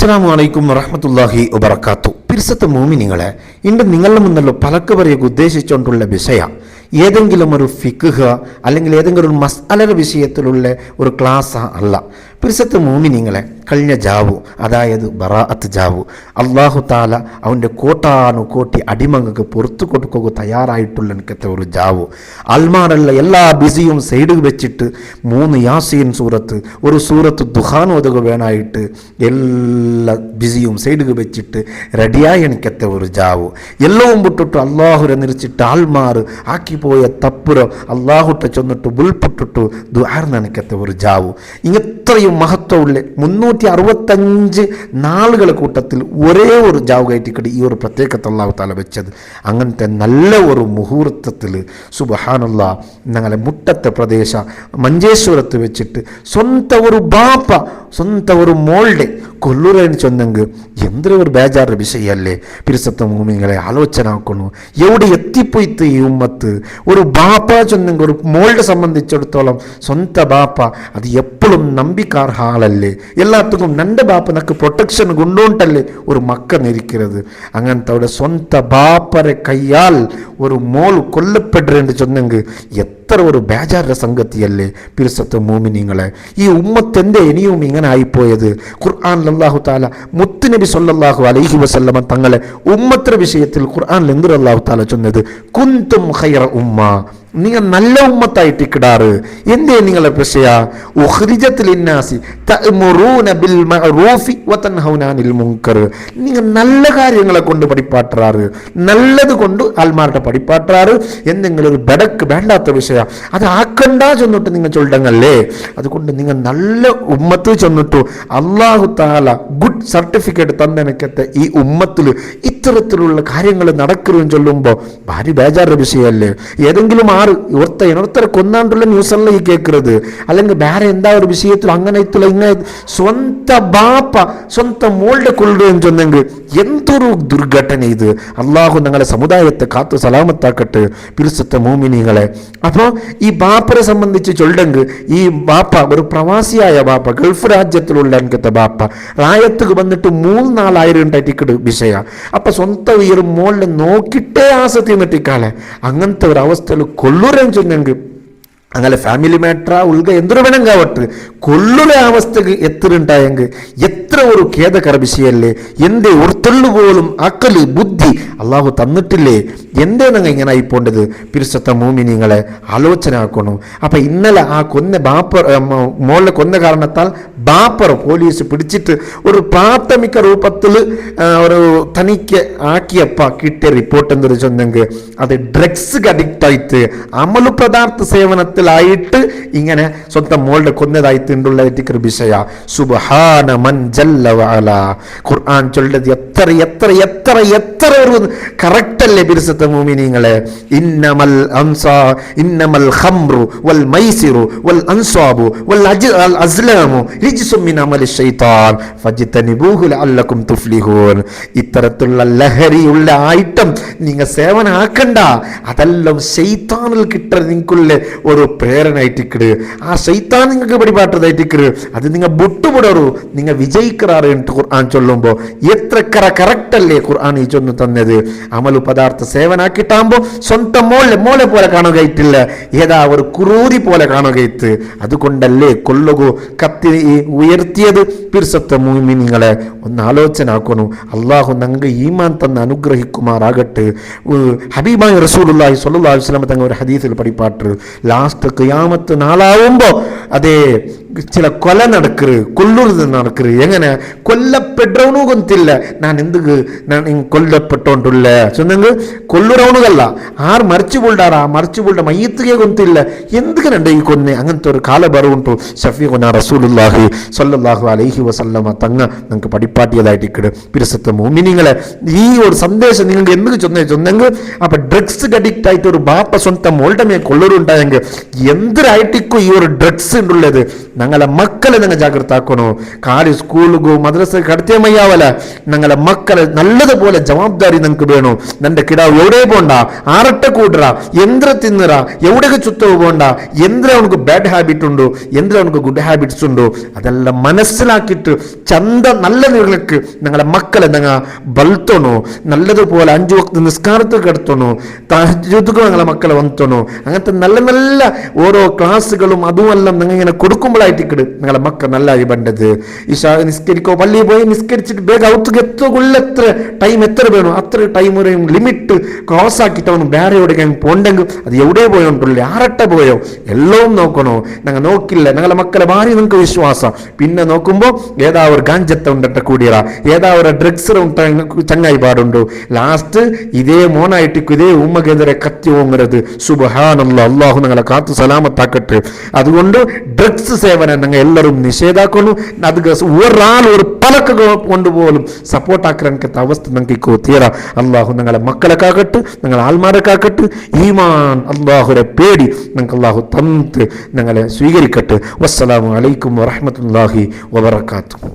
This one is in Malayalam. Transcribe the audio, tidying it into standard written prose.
അസ്സലാമു അലൈക്കും വറഹ്മത്തുള്ളാഹി വബറകാതുഹു. പിർസത്തെ മോമിനിങ്ങളെ, ഇന്ന് നിങ്ങളുടെ മുന്നിലുള്ള പലക്ക് പറയുക ഉദ്ദേശിച്ചുകൊണ്ടുള്ള വിഷയം ഏതെങ്കിലും ഒരു ഫിഖ് അല്ലെങ്കിൽ ഏതെങ്കിലും ഒരു മസ്അലയുടെ വിഷയത്തിലുള്ള ഒരു ക്ലാസ് അല്ല. പിർസത്തെ മോമിനിങ്ങളെ, കഴിഞ്ഞ ജാവു, അതായത് ബറാഅത്ത് ജാവു, അള്ളാഹു താല അവൻ്റെ കോട്ടാനുകോട്ടി അടിമങ്ങൾക്ക് പുറത്തു കൊടുക്കുക തയ്യാറായിട്ടുള്ള എനിക്കത്തെ ഒരു ജാവു. അൽമാറുള്ള എല്ലാ ബിസിയും സൈഡിൽ വെച്ചിട്ട് 3 യാസീൻ സൂറത്ത്, ഒരു സൂറത്ത് ദുഹാൻ ഒതുക വേണമായിട്ട് എല്ലാ ബിസിയും സൈഡിൽ വെച്ചിട്ട് റെഡിയായി എനിക്കത്തെ ഒരു ജാവു. എല്ലാം വിട്ടിട്ട് അള്ളാഹുരെ നിരിച്ചിട്ട് ആൽമാറ് ആക്കിപ്പോയ തപ്പുര അള്ളാഹുട്ട ചെന്നിട്ട് ബുൾപുട്ടിട്ട് ദുആർന്ന് എനിക്കത്തെ ഒരു ജാവു. ഇത്രയും മഹത്വമുള്ള 365 നാളുകളെ കൂട്ടത്തിൽ ഒരേ ഒരു ജാവ് കയറ്റിക്കടി ഈ ഒരു പ്രത്യേകത അല്ലാഹു തആല വെച്ചത്. അങ്ങനത്തെ നല്ല ഒരു മുഹൂർത്തത്തിൽ സുബ്ഹാനല്ലാഹ് ഞങ്ങളെ മുട്ടത്തെ പ്രദേശ മഞ്ചേശ്വരത്ത് വെച്ചിട്ട് സ്വന്തം ഒരു ബാപ്പ സ്വന്തം ഒരു മോളുടെ കൊല്ലുറേന്ന് ചൊന്നെങ്കിൽ എന്തൊരു ഒരു ബേജാറ് വിഷയമല്ലേ. പിരിസത്തെ മൂമിങ്ങളെ ആലോചന ആക്കുന്നു, എവിടെ എത്തിപ്പോയിത്ത് ഈ ഉമ്മത്ത്. ഒരു ബാപ്പ ചൊന്നെങ്കിൽ ഒരു മോളുടെ സംബന്ധിച്ചിടത്തോളം സ്വന്തം ബാപ്പ അത് എപ്പോഴും നമ്പിക്കാർഹ ആളല്ലേ. എല്ലാത്തുക്കും നൻ്റെ ബാപ്പ നക്ക് പ്രൊട്ടക്ഷൻ കൊണ്ടുകൊണ്ടല്ലേ ഒരു മക്ക നിരിക്കുന്നത്. അങ്ങനത്തെ അവിടെ സ്വന്തം ബാപ്പരെ കയ്യാൽ ഒരു മോൾ കൊല്ലപ്പെടുന്നുണ്ട് ചൊന്നെങ്കിൽ എത്ര ഒരു ബേജാറിൻ്റെ സംഗതിയല്ലേ. പിരിസത്തെ മോമിനിങ്ങളെ, ഈ ഉമ്മത്ത് എന്തേ ഇനിയും ഇങ്ങനെ ആയിപ്പോയത്? ഖുർആനിൽ അല്ലാഹു തആല മുത്തുനബി സല്ലല്ലാഹു അലൈഹി വസല്ലമ തങ്ങളെ ഉമ്മത്തിന്റെ വിഷയത്തിൽ ഖുർആനിൽ എന്തൊരു അല്ലാഹു തആല ചൊന്നത്? കുന്തും ഖൈറ ഉമ്മ, നിങ്ങൾ നല്ല ഉമ്മത്തായിട്ട് കിടാറ്. എന്തേ നിങ്ങളെ വിഷയ? ഉഖ്രിജത്ത് ലിന്നാസി തഅ്മുറൂന ബിൽ മഅറൂഫി വതൻഹൗന അനിൽ മുൻകർ. നിങ്ങൾ നല്ല കാര്യങ്ങളെ കൊണ്ട് പഠിപ്പാട്ടാറ്, നല്ലത് കൊണ്ട് ആൽമാരുടെ പഠിപ്പാട്ടാറ്. എന്തെങ്കിലും ഒരു ബടക്ക് വേണ്ടാത്ത വിഷയ അത് ആക്കണ്ട ചെന്നിട്ട് നിങ്ങൾ ചൊല്ലങ്ങല്ലേ. അതുകൊണ്ട് നിങ്ങൾ നല്ല ഉമ്മത്ത് ചെന്നിട്ടു അല്ലാഹു തആല ഗുഡ് സർട്ടിഫിക്കറ്റ് തന്നെനിക്കത്തെ ഈ ഉമ്മത്തിൽ ഇത്തരത്തിലുള്ള കാര്യങ്ങൾ നടക്കരുതെന്ന് ചൊല്ലുമ്പോൾ ഭാരി ബേജാറ് വിഷയമല്ലേ. ഏതെങ്കിലും ഇവർത്തരെ കൊന്നാണ്ടുള്ള ന്യൂസല്ല ഈ കേൾക്കുന്നത്, അല്ലെങ്കിൽ വേറെ എന്താ ഒരു വിഷയത്തിൽ അങ്ങനെ ഇങ്ങനെ സ്വന്തം ബാപ്പ സ്വന്തം മോളുടെ കൊള്ളുകയെന്ന് ചൊന്നെങ്കിൽ എന്തൊരു ദുർഘടന ഇത്. അള്ളാഹു ഞങ്ങളെ സമുദായത്തെ കാത്തു സലാമത്താക്കട്ടെ. പിരിസത്തെ മോമിനികളെ, അപ്പോൾ ഈ ബാപ്പരെ സംബന്ധിച്ച് ചൊല്ലെങ്കിൽ ഈ ബാപ്പ ഒരു പ്രവാസിയായ ബാപ്പ, ഗൾഫ് രാജ്യത്തിലുള്ള എനിക്കത്തെ ബാപ്പ റായത്തുക്ക് വന്നിട്ട് 3 നാളായിരം ടിക്കറ്റ് വിഷയ. അപ്പം സ്വന്തം ഈ ഒരു മോളിനെ നോക്കിയിട്ടേ ആസത്തി നിട്ടിക്കാളെ അങ്ങനത്തെ ഒരു അവസ്ഥയിൽ കൊള്ളുറേന്ന് ചൊന്നെങ്കിൽ അങ്ങനെ ഫാമിലി മാറ്റർ ഉൾഗ എന്തൊരു വേണം കാവട്ട് കൊള്ളുള്ള അവസ്ഥക്ക് എത്തിണ്ടായെങ്കിൽ എത്ര ഒരു ഖേദകര വിഷയല്ലേ. എന്തേ ഒരുത്തള്ളു പോലും അക്കല് ബുദ്ധി അള്ളാഹു തന്നിട്ടില്ലേ? എന്തേ നിങ്ങൾ ഇങ്ങനെ ആയിപ്പോണ്ടത്? പിരിസത്ത മോമിനിങ്ങളെ ആലോചന ആക്കണം. അപ്പം ഇന്നലെ ആ മോളിനെ കൊന്ന കാരണത്താൽ ബാപ്പർ പോലീസ് പിടിച്ചിട്ട് ഒരു പ്രാഥമിക രൂപത്തിൽ ഒരു തനിക്ക് ആക്കിയപ്പ കിട്ടിയ റിപ്പോർട്ട് എന്തൊരു ചൊന്നെങ്കിൽ അത് ഡ്രഗ്സ് അഡിക്റ്റ് ആയിട്ട് അമലു പദാർത്ഥ സേവനത്തിൽ ായിട്ട് ഇങ്ങനെ സ്വന്തം മോളുടെ കൊന്നതായിട്ടുള്ള വിഷയ. സുബ്ഹാന മൻ ജല്ല വഅല. ഖുർആൻ ചൊല്ലത് എത്ര എത്ര എത്ര എത്ര ഒരു കറക്റ്റ് അല്ലേ പിരിസത്തെ മോമിനിങ്ങളെ. ഇന്നമൽ ഖംറു വൽ മൈസിറു വൽ അൻസാബു വൽ അസ്ലാമു റിജ്സും മിൻ അമലി ശൈത്താൻ ഫജ്തനിബൂഹു ലഅല്ലകും തുഫ്ലിഹൂൻ. ഇത്തരത്തിലുള്ള ലഹരിയുള്ള ഐറ്റം നിങ്ങൾ സേവനാക്കണ്ട. അതെല്ലാം ശൈത്താനിൽ കിട്ടുന്ന നിങ്ങൾക്കുള്ള ഒരു പ്രേരണയായിട്ടിക്കട്. ആ ശൈത്താൻ നിങ്ങൾക്ക് പിടിപാട്ടതായിട്ടിക്കട്. അത് നിങ്ങൾ ബുട്ടുപുടറു നിങ്ങൾ വിജയിക്കാറ് ഖുർആൻ ചൊല്ലുമ്പോൾ എത്ര കറക്റ്റ് അല്ലേ ഖുർആൻ ഈ ചൊന്ന് തന്നത്. അമലു പദാർത്ഥ സേവനാക്കിട്ടാകുമ്പോൾ സ്വന്തം മോളെ പോലെ കാണുകയിട്ടില്ല, ഏതാ ഒരു കുറൂരി പോലെ കാണുകയിത്ത്. അതുകൊണ്ടല്ലേ കൊള്ളുകു കത്തി ഉയർത്തിയത്. പിർസത്തെ മുഅ്മിനീങ്ങളെ ഒന്ന് ആലോചന ആക്കുന്നു. അള്ളാഹു ഞങ്ങൾക്ക് ഈമാൻ തന്ന് അനുഗ്രഹിക്കുമാറാകട്ടെ. ഹബീബായ റസൂലുള്ളാഹി സ്വല്ലല്ലാഹു അലൈഹി വസല്ലം തങ്ങൾ ഒരു ഹദീസിൽ പഠിപ്പാട്ട് ലാസ്റ്റ് ഖിയാമത്ത് നാളാവുമ്പോൾ അതേ ചില കൊല നടക്കരുത്, കൊല്ലുறது നടക്കരുത്. എങ്ങനെ കൊല്ലപ്പെട്ടവനു കൊന്നില്ല ഞാൻ എന്തുക്ക് ഞാൻ കൊല്ലപ്പെട്ടോണ്ടുള്ള ചൊന്നെങ്കിൽ കൊല്ലുറവണുകല്ല ആർ മരിച്ചു പോൾഡാറ് ആ മരിച്ചു പോൾഡ മയ്യത്തുകെ കൊന്നില്ല എന്തുകനുണ്ട് ഈ കൊന്നെ. അങ്ങനത്തെ ഒരു കാല ബറുണ്ടു ഷഫീഖുനാ റസൂലുള്ളാഹി സ്വല്ലല്ലാഹു അലൈഹി വസല്ലമ തങ്ങ നിങ്ങൾക്ക് പഠിപ്പാട്ടിയതായിട്ട് ഇക്കട്. പിരിസത്തെ മോമിനിങ്ങളെ, ഈ ഒരു സന്ദേശം നിങ്ങൾക്ക് എന്തൊക്കെ ചൊന്നെങ്കിൽ അപ്പൊ ഡ്രഗ്സ് അഡിക്റ്റ് ആയിട്ട് ഒരു ബാപ്പ സ്വന്തം മോളുടെ മേ കൊള്ളൂരുണ്ടായെങ്കിൽ എന്തൊരായിട്ടിക്കോ ഈ ഒരു ഡ്രഗ്സ് ഉള്ളത് ഞങ്ങളെ മക്കളെ നിങ്ങൾ ജാഗ്രത ആക്കണോ. കാല് സ്കൂളുകോ മദ്രസ കടത്തിയ മയ്യാവല. ഞങ്ങളെ മക്കളെ നല്ലതുപോലെ ജവാബ്ദാരി നിങ്ങൾക്ക് വേണോ. നിന്റെ കിടാവ് എവിടെ പോണ്ട, ആറട്ട കൂടറ, എന്ത്ര തിന്നറ, എവിടെയൊക്കെ ചുത്തവ് പോണ്ട, എന്തിനാ അവനക്ക് ബാഡ് ഹാബിറ്റ് ഉണ്ടോ, എന്തിനാ അവനക്ക് ഗുഡ് ഹാബിറ്റ്സ് ഉണ്ടോ, അതെല്ലാം മനസ്സിലാക്കിയിട്ട് ചന്ത നല്ല നിങ്ങൾക്ക് ഞങ്ങളെ മക്കളെ നിങ്ങൾ ബൽത്തണോ. നല്ലതുപോലെ 5 വക്ത് നിസ്കാരത്തിൽ കിടത്തണോ, തഹജ്ജുദുക്ക് ഞങ്ങളെ മക്കളെ വന്നണോ. അങ്ങനത്തെ നല്ല നല്ല ഓരോ ക്ലാസ്സുകളും അതുമെല്ലാം നിങ്ങൾ ഇങ്ങനെ കൊടുക്കുമ്പോഴായിട്ട് നിങ്ങളെ മക്കൾ നല്ലായി വേണ്ടത്. ഇഷാ നിസ്കരിക്കോ, പള്ളിയിൽ പോയി നിസ്കരിച്ചിട്ട് വേഗം ഔത്തുക്ക് എത്ര ടൈം എത്ര വേണോ അത്ര ടൈം വരെയും ലിമിറ്റ് ക്രോസ് ആക്കിയിട്ട് അവന് വേറെ എവിടേക്കും പോണ്ടെങ്കിൽ അത് എവിടെ പോയോണ്ടല്ലേ, ആറട്ട പോയോ, എല്ലാം നോക്കണോ. ഞങ്ങൾ നോക്കില്ല, ഞങ്ങളെ മക്കളെ ഭാര്യ നിങ്ങൾക്ക് വിശ്വാസം. പിന്നെ നോക്കുമ്പോൾ ഏതാ ഒരു ഗാഞ്ചത്ത ഉണ്ടട്ട കൂടിയറ, ഏതാ ഒരു ഡ്രഗ്സ് ചങ്ങായി പാടുണ്ടോ. ലാസ്റ്റ് ഇതേ മോനായിട്ടിക്കും ഇതേ ഉമ്മക്കെതിരെ കത്തി ഓങ്ങരുത്. സുബ്ഹാനല്ലാഹ്, അള്ളാഹു ഞങ്ങളെ കാത്തു സലാമത്താക്കട്ടെ. അതുകൊണ്ട് ഡ്രഗ്സ് സേവനം ഞങ്ങൾ എല്ലാവരും നിഷേധാക്കുന്നു. അത് ഒരാൾ ഒരു പലക്ക് കൊണ്ടുപോലും സപ്പോർട്ടാക്കാൻ അവസ്ഥ ഞങ്ങൾക്ക് തീരാ. അള്ളാഹു ഞങ്ങളെ മക്കളെ കാക്കട്ട്, ഞങ്ങളെ ആൾമാരെ കാക്കട്ട്. ഈമാൻ അള്ളാഹുരെ പേടി ഞങ്ങൾക്ക് അള്ളാഹു തന്നിട്ട് ഞങ്ങളെ സ്വീകരിക്കട്ടെ. വസ്സലാമു അലൈക്കും വറഹ്മത്തുള്ളാഹി വബറകാതുഹു.